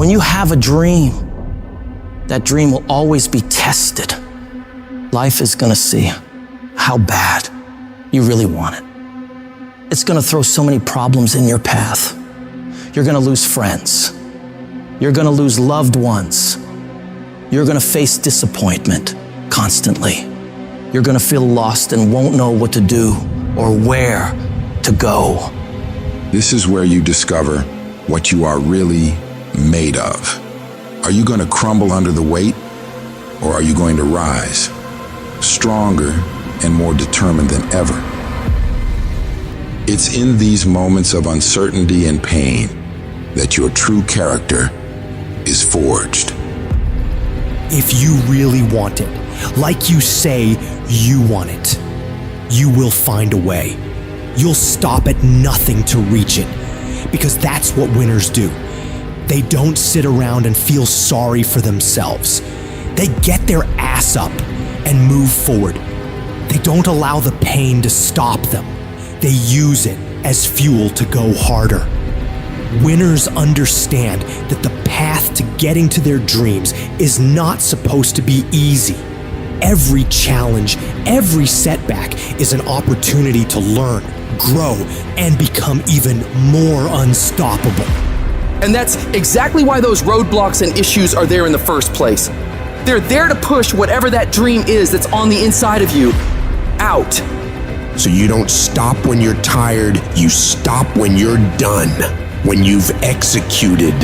When you have a dream, that dream will always be tested. Life is gonna see how bad you really want it. It's gonna throw so many problems in your path. You're gonna lose friends. You're gonna lose loved ones. You're gonna face disappointment constantly. You're gonna feel lost and won't know what to do or where to go. This is where you discover what you are really made of. Are you going to crumble under the weight, or are you going to rise, stronger and more determined than ever? It's in these moments of uncertainty and pain that your true character is forged. If you really want it, like you say you want it, you will find a way. You'll stop at nothing to reach it, because that's what winners do. They don't sit around and feel sorry for themselves. They get their ass up and move forward. They don't allow the pain to stop them. They use it as fuel to go harder. Winners understand that the path to getting to their dreams is not supposed to be easy. Every challenge, every setback is an opportunity to learn, grow, and become even more unstoppable. And that's exactly why those roadblocks and issues are there in the first place. They're there to push whatever that dream is that's on the inside of you out. So you don't stop when you're tired, you stop when you're done, when you've executed.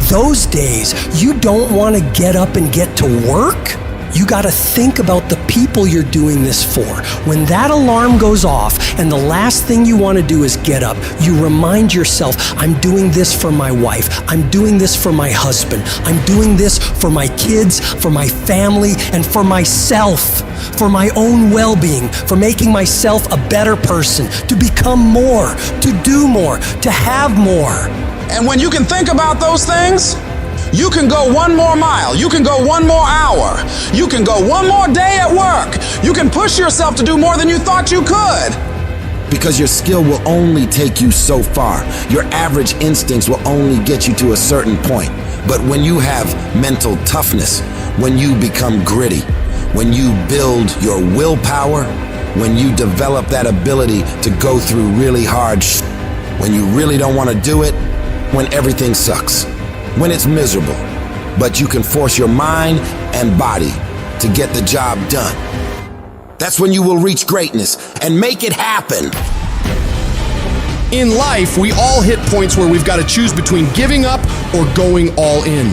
Those days, you don't want to get up and get to work? You got to think about the people you're doing this for. When that alarm goes off and the last thing you want to do is get up, you remind yourself, I'm doing this for my wife. I'm doing this for my husband. I'm doing this for my kids, for my family, and for myself, for my own well-being, for making myself a better person, to become more, to do more, to have more. And when you can think about those things, you can go one more mile. You can go one more hour. You can go one more day at work. You can push yourself to do more than you thought you could. Because your skill will only take you so far. Your average instincts will only get you to a certain point. But when you have mental toughness, when you become gritty, when you build your willpower, when you develop that ability to go through really hard when you really don't want to do it, when everything sucks, when it's miserable, but you can force your mind and body to get the job done. That's when you will reach greatness and make it happen. In life, we all hit points where we've got to choose between giving up or going all in.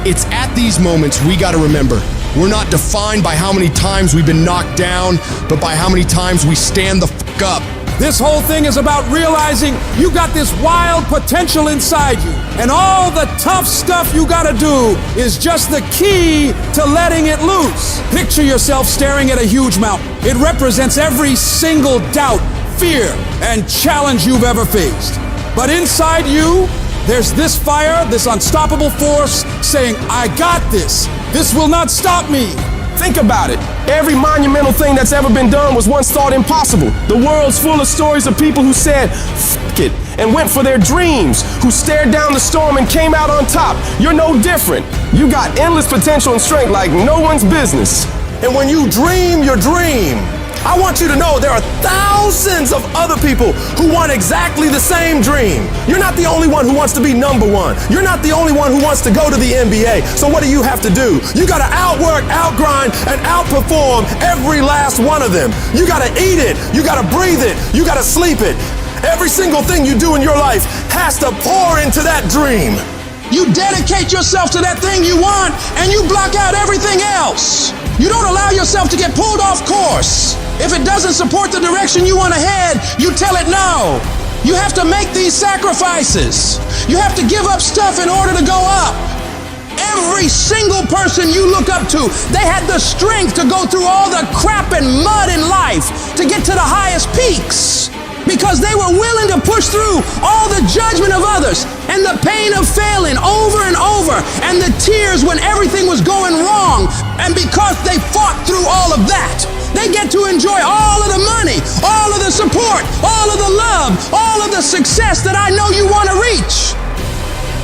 It's at these moments we got to remember, we're not defined by how many times we've been knocked down, but by how many times we stand the fuck up. This whole thing is about realizing you got this wild potential inside you, and all the tough stuff you gotta do is just the key to letting it loose. Picture yourself staring at a huge mountain. It represents every single doubt, fear, and challenge you've ever faced. But inside you, there's this fire, this unstoppable force saying, I got this. This will not stop me. Think about it. Every monumental thing that's ever been done was once thought impossible. The world's full of stories of people who said, F it, and went for their dreams, who stared down the storm and came out on top. You're no different. You got endless potential and strength like no one's business. And when you dream your dream, I want you to know there are thousands of other people who want exactly the same dream. You're not the only one who wants to be number one. You're not the only one who wants to go to the NBA. So what do you have to do? You gotta outwork, outgrind, and outperform every last one of them. You gotta eat it. You gotta breathe it. You gotta sleep it. Every single thing you do in your life has to pour into that dream. You dedicate yourself to that thing you want, and you block out everything else. You don't allow yourself to get pulled off course. If it doesn't support the direction you want to head, you tell it no. You have to make these sacrifices. You have to give up stuff in order to go up. Every single person you look up to, they had the strength to go through all the crap and mud in life to get to the highest peaks. Because they were willing to push through all the judgment of others and the pain of failing over and over and the tears when everything was going wrong. And because they fought through all of that, they get to enjoy all of the money, all of the support, all of the love, all of the success that I know you want to reach.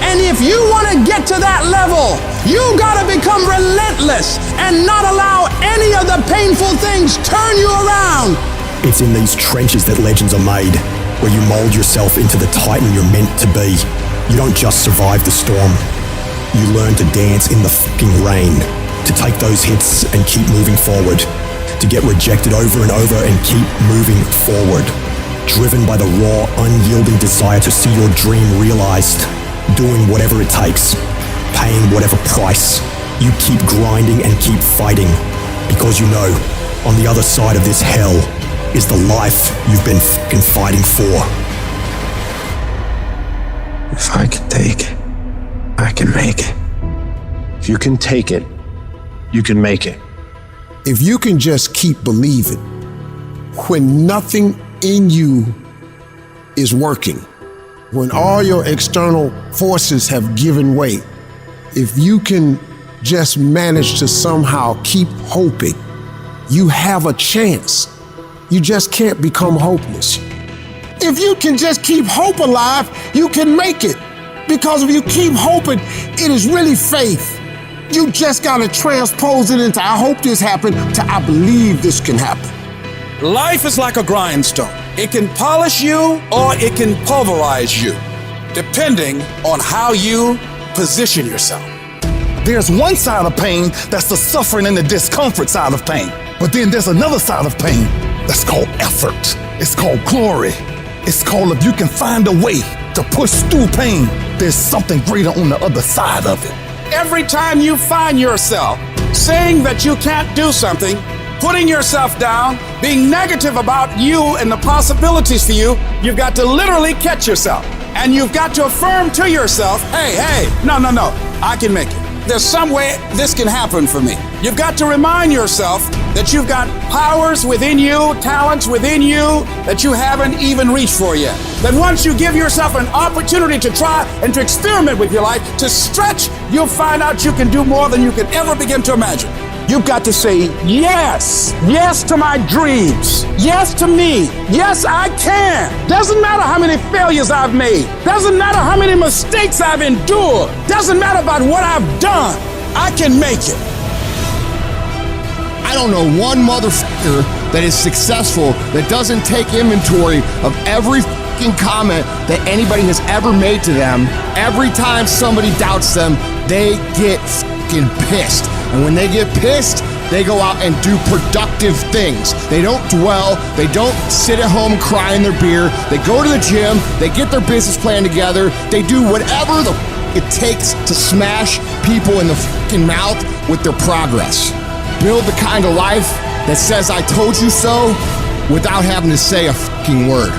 And if you want to get to that level, you got to become relentless and not allow any of the painful things turn you around. It's in these trenches that legends are made, where you mold yourself into the titan you're meant to be. You don't just survive the storm. You learn to dance in the fucking rain, to take those hits and keep moving forward, to get rejected over and over and keep moving forward. Driven by the raw, unyielding desire to see your dream realized, doing whatever it takes, paying whatever price. You keep grinding and keep fighting, because you know, on the other side of this hell is the life you've been fucking fighting for. If I can take it, I can make it. If you can take it, you can make it. If you can just keep believing, when nothing in you is working, when all your external forces have given way, if you can just manage to somehow keep hoping, you have a chance. You just can't become hopeless. If you can just keep hope alive, you can make it. Because if you keep hoping, it is really faith. You just gotta transpose it into I hope this happened to I believe this can happen. Life is like a grindstone. It can polish you or it can pulverize you, depending on how you position yourself. There's one side of pain that's the suffering and the discomfort side of pain. But then there's another side of pain that's called effort. It's called glory. It's called if you can find a way to push through pain, there's something greater on the other side of it. Every time you find yourself saying that you can't do something, putting yourself down, being negative about you and the possibilities for you, you've got to literally catch yourself. And you've got to affirm to yourself, hey, no, I can make it. There's some way this can happen for me. You've got to remind yourself that you've got powers within you, talents within you that you haven't even reached for yet. That once you give yourself an opportunity to try and to experiment with your life, to stretch, you'll find out you can do more than you can ever begin to imagine. You've got to say yes. Yes to my dreams. Yes to me. Yes, I can. Doesn't matter how many failures I've made. Doesn't matter how many mistakes I've endured. Doesn't matter about what I've done. I can make it. I don't know one motherfucker that is successful that doesn't take inventory of every fucking comment that anybody has ever made to them. Every time somebody doubts them, they get fucking pissed. And when they get pissed, they go out and do productive things. They don't dwell. They don't sit at home crying their beer. They go to the gym. They get their business plan together. They do whatever it takes to smash people in the fucking mouth with their progress. Build the kind of life that says I told you so without having to say a fucking word.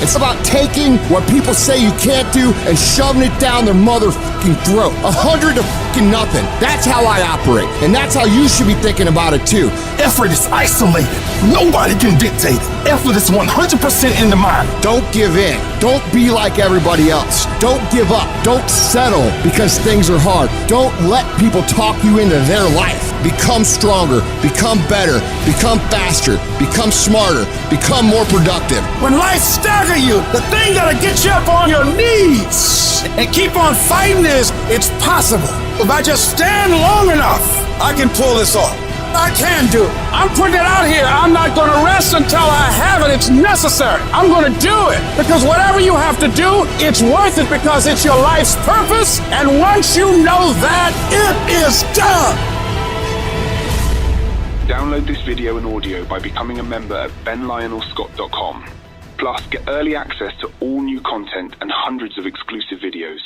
It's about taking what people say you can't do and shoving it down their motherfucking throat. 100 to fucking nothing. That's how I operate. And that's how you should be thinking about it too. Effort is isolated. Nobody can dictate it. Effort is 100% in the mind. Don't give in. Don't be like everybody else. Don't give up. Don't settle because things are hard. Don't let people talk you into their life. Become stronger. Become better. Become faster. Become smarter. Become more productive. When life staggers you, the thing that'll get you up on your knees and keep on fighting is it's possible. If I just stand long enough, I can pull this off. I can do it. I'm putting it out here. I'm not going to rest until I have it. It's necessary. I'm going to do it. Because whatever you have to do, it's worth it because it's your life's purpose. And once you know that, it is done. Download this video and audio by becoming a member at benlionelscott.com. Plus, get early access to all new content and hundreds of exclusive videos.